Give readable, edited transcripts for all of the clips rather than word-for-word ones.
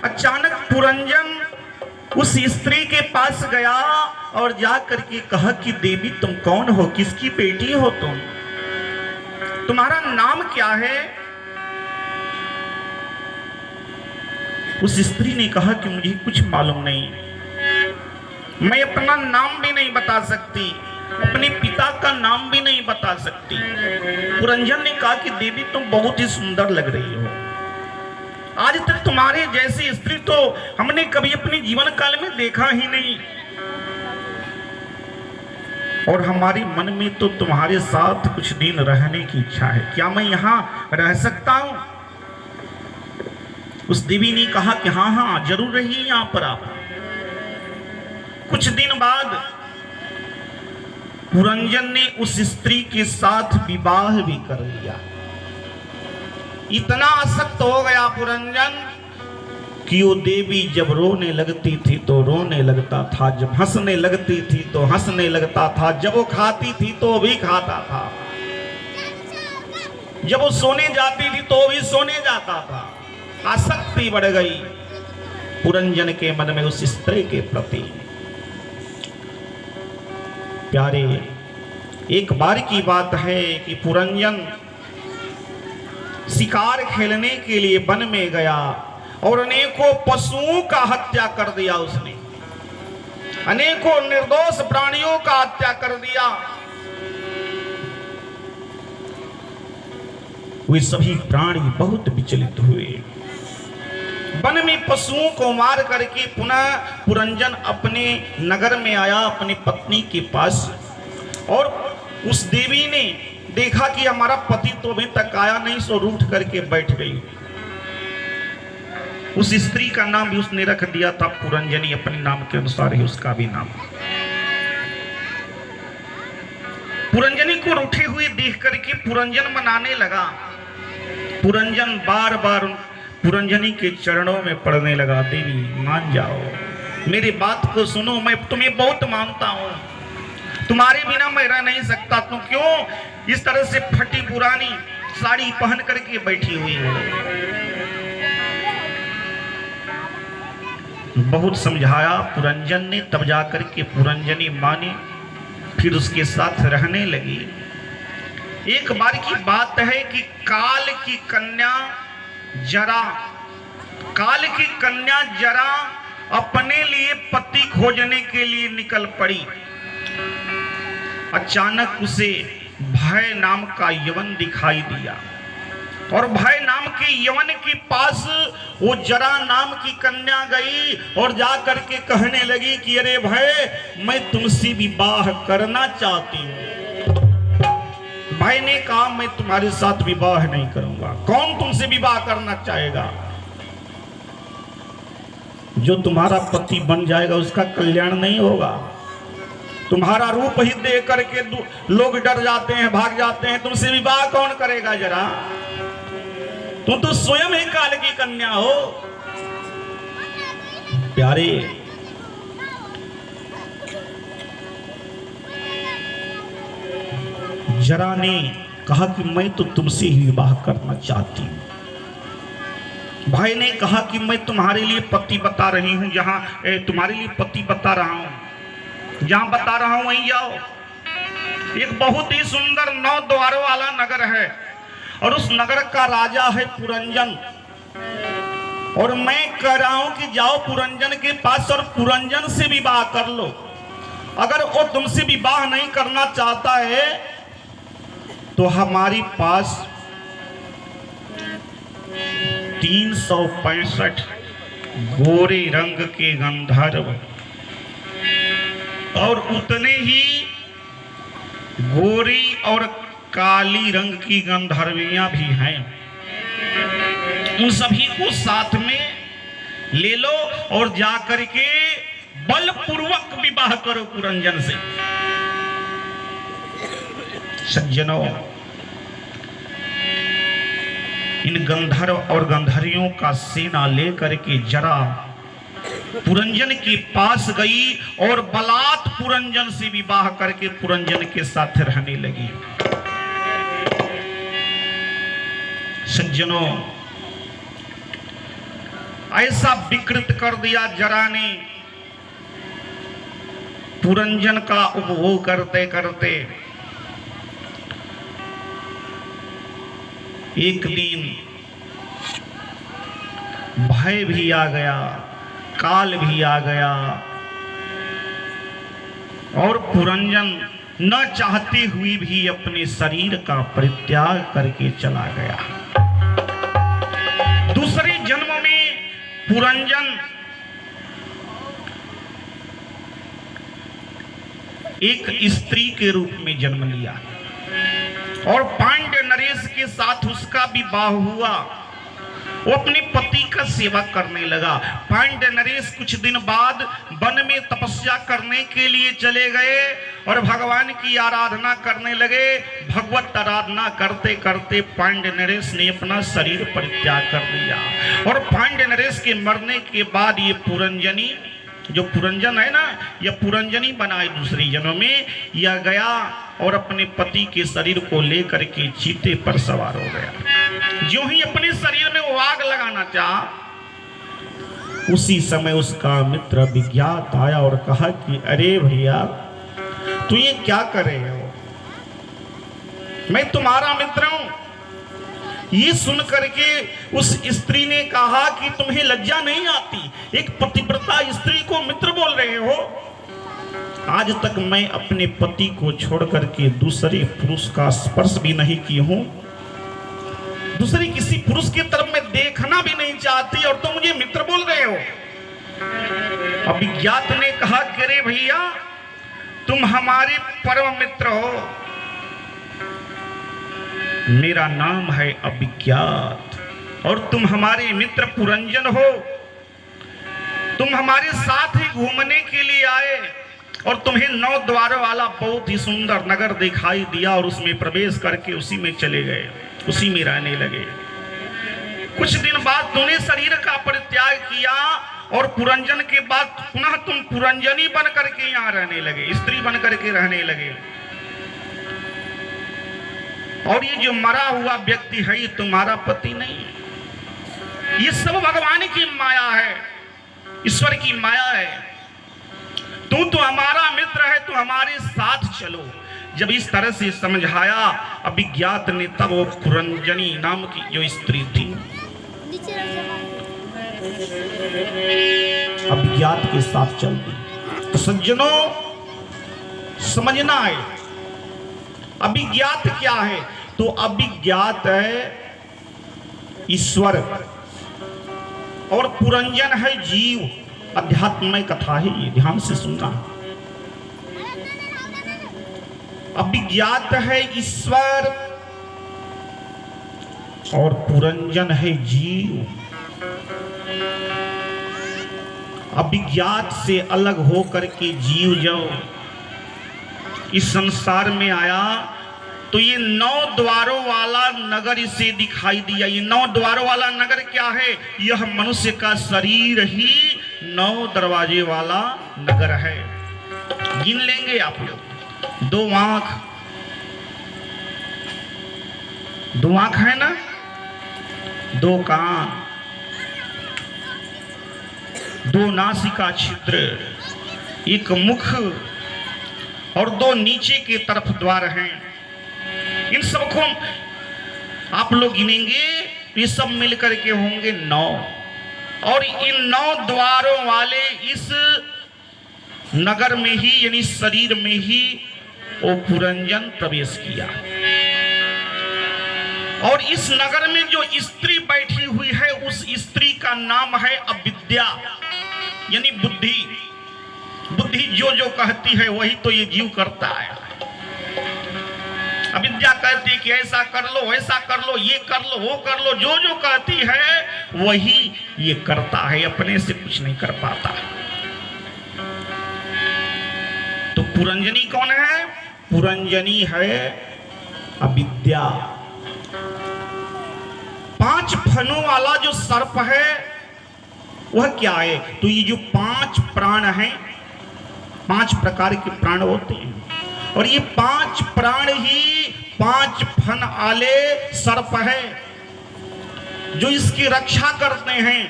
अचानक पुरंजन उस स्त्री के पास गया और जा करके कहा कि देवी तुम कौन हो, किसकी बेटी हो तुम, तुम्हारा नाम क्या है। उस स्त्री ने कहा कि मुझे कुछ मालूम नहीं, मैं अपना नाम भी नहीं बता सकती, अपने पिता का नाम भी नहीं बता सकती। पुरंजन ने कहा कि देवी तुम बहुत ही सुंदर लग रही हो, आज तक तुम्हारे जैसी स्त्री तो हमने कभी अपने जीवन काल में देखा ही नहीं, और हमारी मन में तो तुम्हारे साथ कुछ दिन रहने की इच्छा है, क्या मैं यहाँ रह सकता हूं। उस देवी ने कहा कि हाँ हाँ जरूर रहिए यहाँ पर आप। कुछ दिन बाद पुरंजन ने उस स्त्री के साथ विवाह भी कर लिया। इतना आसक्त हो गया पुरंजन कि वो देवी जब रोने लगती थी तो रोने लगता था, जब हंसने लगती थी तो हंसने लगता था, जब वो खाती थी तो भी खाता था, जब वो सोने जाती थी तो भी सोने जाता था। आसक्ति बढ़ गई पुरंजन के मन में उस स्त्री के प्रति। प्यारे, एक बार की बात है कि पुरंजन शिकार खेलने के लिए वन में गया और अनेकों पशुओं का हत्या कर दिया उसने, अनेकों निर्दोष प्राणियों का हत्या कर दिया। वे सभी प्राणी बहुत विचलित हुए। वन में पशुओं को मार करके पुनः पुरंजन अपने नगर में आया, अपनी पत्नी के पास, और उस देवी ने देखा कि हमारा पति तो अभी तक आया नहीं, सो रूठ करके बैठ गई। उस स्त्री का नाम भी उसने रख दिया था पुरंजनी, अपने नाम के अनुसार ही उसका भी नाम। पुरंजनी को रूठे हुए देख करके पुरंजन मनाने लगा। पुरंजन बार बार पुरंजनी के चरणों में पड़ने लगा, देवी मान जाओ, मेरी बात को सुनो, मैं तुम्हें बहुत मानता हूं, तुम्हारे बिना मैं रह नहीं सकता, तुम क्यों इस तरह से फटी पुरानी साड़ी पहन करके बैठी हुई हो। बहुत समझाया पुरंजन ने, तब जाकर के पुरंजनी मानी, फिर उसके साथ रहने लगी। एक बार की बात है कि काल की कन्या जरा अपने लिए पति खोजने के लिए निकल पड़ी। अचानक उसे भय नाम का यवन दिखाई दिया, और भय नाम के यवन के पास वो जरा नाम की कन्या गई और जा करके कहने लगी कि अरे भय, मैं तुमसे विवाह करना चाहती हूँ। भाई ने कहा मैं तुम्हारे साथ विवाह नहीं करूंगा। कौन तुमसे विवाह करना चाहेगा? जो तुम्हारा पति बन जाएगा उसका कल्याण नहीं होगा। तुम्हारा रूप ही देख करके लोग डर जाते हैं, भाग जाते हैं, तुमसे विवाह कौन करेगा? जरा तुम तो स्वयं ही काल की कन्या हो। प्यारे, जरा ने कहा कि मैं तो तुमसे ही विवाह करना चाहती हूं। भाई ने कहा कि मैं तुम्हारे लिए पति बता रही हूं, तुम्हारे लिए पति बता रहा हूं, जहां बता रहा हूं वहीं जाओ। एक बहुत ही सुंदर 9 द्वारों वाला नगर है, और उस नगर का राजा है पुरंजन, और मैं कह रहा हूं कि जाओ पुरंजन के पास और पुरंजन से विवाह कर लो। अगर वो तुमसे विवाह नहीं करना चाहता है तो हमारे पास 365 गोरे रंग के गंधर्व और उतने ही गोरी और काली रंग की गंधर्वियां भी हैं। उन सभी को साथ में ले लो और जाकर के बलपूर्वक विवाह करो पुरंजन से। सज्जनों, इन गंधर्व और गंधर्वियों का सेना लेकर के जरा पुरंजन के पास गई और बलात् पुरंजन से विवाह करके पुरंजन के साथ रहने लगी। सज्जनों, ऐसा विकृत कर दिया जरा ने, पुरंजन का उपभोग करते करते एक दिन भय भी आ गया, काल भी आ गया और पुरंजन न चाहते हुए भी अपने शरीर का परित्याग करके चला गया। दूसरे जन्म में पुरंजन एक स्त्री के रूप में जन्म लिया और पांड्य नरेश के साथ उसका विवाह हुआ। वो अपने पति का सेवा करने लगा। पांड्य नरेश कुछ दिन बाद वन में तपस्या करने के लिए चले गए और भगवान की आराधना करने लगे। भगवत आराधना करते करते पांड्य नरेश ने अपना शरीर परित्याग कर दिया और पांड्य नरेश के मरने के बाद ये पुरंजनी, जो पुरंजन है ना, यह पुरंजनी बनाए दूसरी जन्म में, यह गया और अपने पति के शरीर को लेकर के चीते पर सवार हो गया। जो ही अपने शरीर में वो आग लगाना चाहा, उसी समय उसका मित्र विज्ञात आया और कहा कि अरे भैया तू ये क्या कर रहे हो, मैं तुम्हारा मित्र हूं। ये सुन करके उस स्त्री ने कहा कि तुम्हें लज्जा नहीं आती, एक पतिव्रता स्त्री को मित्र बोल रहे हो। आज तक मैं अपने पति को छोड़ करके दूसरे पुरुष का स्पर्श भी नहीं की हूं, दूसरे किसी पुरुष की तरफ मैं देखना भी नहीं चाहती और तुम मुझे मित्र बोल रहे हो। अभिज्ञात ने कहा कि अरे भैया तुम हमारे परम मित्र हो, मेरा नाम है अभिज्ञात और तुम हमारे मित्र पुरंजन हो। तुम हमारे साथ ही घूमने के लिए आए और तुम्हें 9 द्वार वाला बहुत ही सुंदर नगर दिखाई दिया और उसमें प्रवेश करके उसी में चले गए, उसी में रहने लगे। कुछ दिन बाद तुमने शरीर का परित्याग किया और पुरंजन के बाद पुनः तुम पुरंजनी बन करके यहाँ रहने लगे, स्त्री बन करके रहने लगे। और ये जो मरा हुआ व्यक्ति है ये तुम्हारा पति नहीं, ये सब भगवान की माया है, ईश्वर की माया है। तू तो हमारा मित्र है, तू हमारे साथ चलो। जब इस तरह से समझाया अभिज्ञात ने, तब वो पुरंजनी नाम की जो स्त्री थी अभिज्ञात के साथ चल दी। तो सज्जनों समझना है अभिज्ञात क्या है। तो अभिज्ञात है ईश्वर और पुरंजन है जीव। अध्यात्मय कथा है ये, ध्यान से सुनना। अभिज्ञात है ईश्वर और पुरंजन है जीव। अभिज्ञात से अलग होकर के जीव जब इस संसार में आया तो ये 9 द्वारों वाला नगर इसे दिखाई दिया। ये 9 द्वारों वाला नगर क्या है? यह मनुष्य का शरीर ही 9 दरवाजे वाला नगर है। गिन लेंगे आप लोग। 2 आंख है ना, 2 कान, 2 नासिका छिद्र, 1 मुख और 2 नीचे के तरफ द्वार हैं। इन सबको आप लोग गिनेंगे, ये सब मिलकर के होंगे 9। और इन 9 द्वारों वाले इस नगर में ही, यानी शरीर में ही वो पुरंजन प्रवेश किया। और इस नगर में जो स्त्री बैठी हुई है, उस स्त्री का नाम है अविद्या, यानी बुद्धि। बुद्धि जो जो कहती है वही तो ये जीव करता है। अविद्या कहती है कि ऐसा कर लो, ऐसा कर लो, ये कर लो, वो कर लो, जो जो कहती है वही ये करता है, अपने से कुछ नहीं कर पाता। तो पुरंजनी कौन है? पुरंजनी है अविद्या। 5 फनों वाला जो सर्प है वह क्या है? तो ये जो 5 प्राण हैं, 5 प्रकार के प्राण होते हैं और ये 5 प्राण ही 5 फन वाले सर्प है जो इसकी रक्षा करते हैं।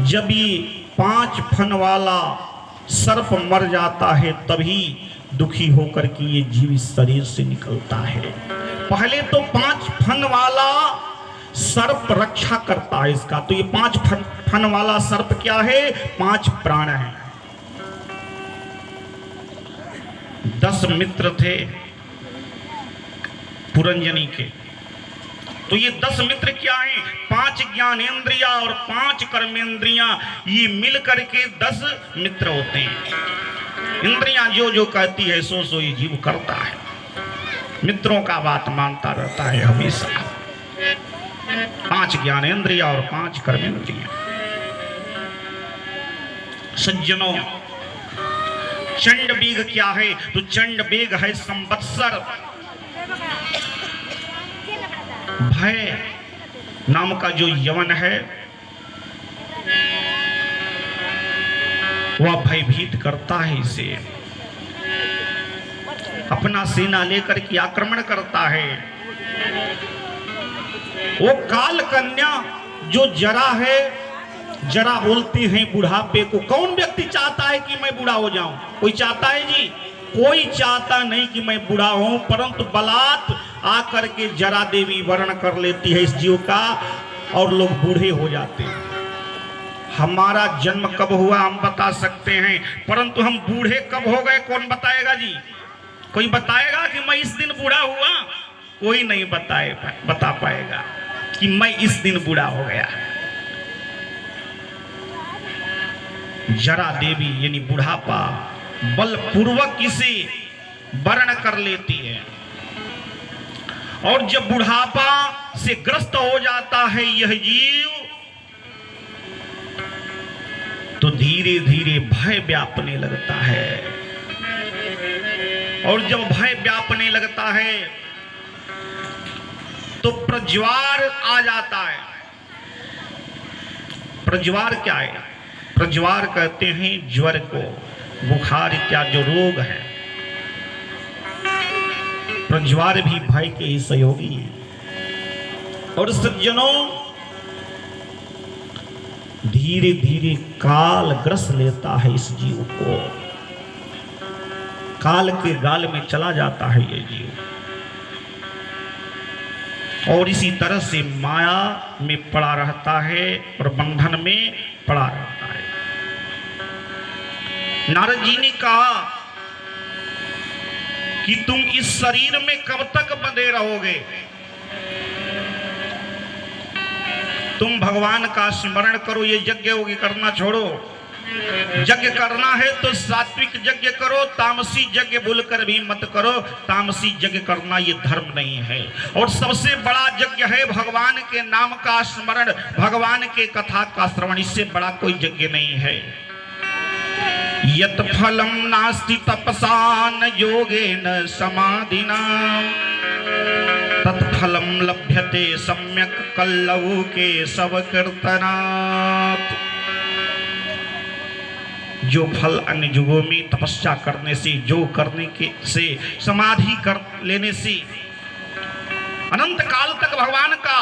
जब ये 5 फन वाला सर्प मर जाता है तभी दुखी होकर के ये जीव इस शरीर से निकलता है। पहले तो 5 फन वाला सर्प रक्षा करता है इसका। तो ये 5 फन वाला सर्प क्या है? 5 प्राण है। 10 मित्र थे पुरंजनी के। तो ये 10 मित्र क्या है? 5 ज्ञानेंद्रिया और 5 कर्मेंद्रियां, ये मिल करके 10 मित्र होते हैं। इंद्रियां जो जो कहती है सो सो ये जीव करता है, मित्रों का बात मानता रहता है हमेशा। 5 ज्ञानेंद्रिया और 5 कर्मेंद्रियां। सज्जनों, चंड बेग क्या है? तो चंड बेग है संवत्सर। भय नाम का जो यवन है वह भयभीत करता है इसे, अपना सेना लेकर के आक्रमण करता है। वो काल कन्या जो जरा है, जरा बोलते हैं बुढ़ापे को। कौन व्यक्ति चाहता है कि मैं बूढ़ा हो जाऊं? कोई चाहता है जी? कोई चाहता नहीं कि मैं बूढ़ा हूं, परंतु बलात् आकर के जरा देवी वर्ण कर लेती है इस जीव का और लोग बूढ़े हो जाते हैं। हमारा जन्म कब हुआ हम बता सकते हैं, परंतु हम बूढ़े कब हो गए कौन बताएगा जी? कोई बताएगा कि मैं इस दिन बूढ़ा हुआ? कोई नहीं बता पाएगा कि मैं इस दिन बूढ़ा हो गया। जरा देवी यानी बुढ़ापा बलपूर्वक इसे वर्ण कर लेती है। और जब बुढ़ापा से ग्रस्त हो जाता है यह जीव, तो धीरे धीरे भय व्यापने लगता है। और जब भय व्यापने लगता है तो प्रज्वार आ जाता है। प्रज्वार क्या है? प्रज्वार कहते हैं ज्वर को, बुखार इत्यादि जो रोग है। प्रज्वार भी भय के ही सहयोगी हैं। और सज्जनों, धीरे धीरे काल ग्रस लेता है इस जीव को, काल के गाल में चला जाता है ये जीव, और इसी तरह से माया में पड़ा रहता है और बंधन में पड़ा रहता है। नारद जी ने कहा कि तुम इस शरीर में कब तक बंधे रहोगे? तुम भगवान का स्मरण करो, ये यज्ञ होगी करना छोड़ो। यज्ञ करना है तो सात्विक यज्ञ करो, तामसी यज्ञ भूलकर भी मत करो। तामसी यज्ञ करना ये धर्म नहीं है। और सबसे बड़ा यज्ञ है भगवान के नाम का स्मरण, भगवान के कथा का श्रवण। इससे बड़ा कोई यज्ञ नहीं है। यत् फलम नास्ति तपसा न योगेन समाधिना तत्फलम लभ्यते सम्यक कल्लऊ के सब कीर्तनात्। जो फल अन्य युगों में तपस्या करने से, जो करने के से, समाधि कर लेने से, अनंत काल तक भगवान का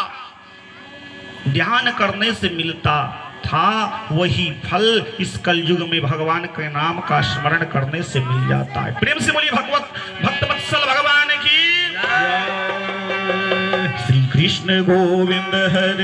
ध्यान करने से मिलता था, वही फल इस कलयुग में भगवान के नाम का स्मरण करने से मिल जाता है। प्रेम से बोलिए भक्तवत्सल भगवान की। श्री कृष्ण गोविंद हरे।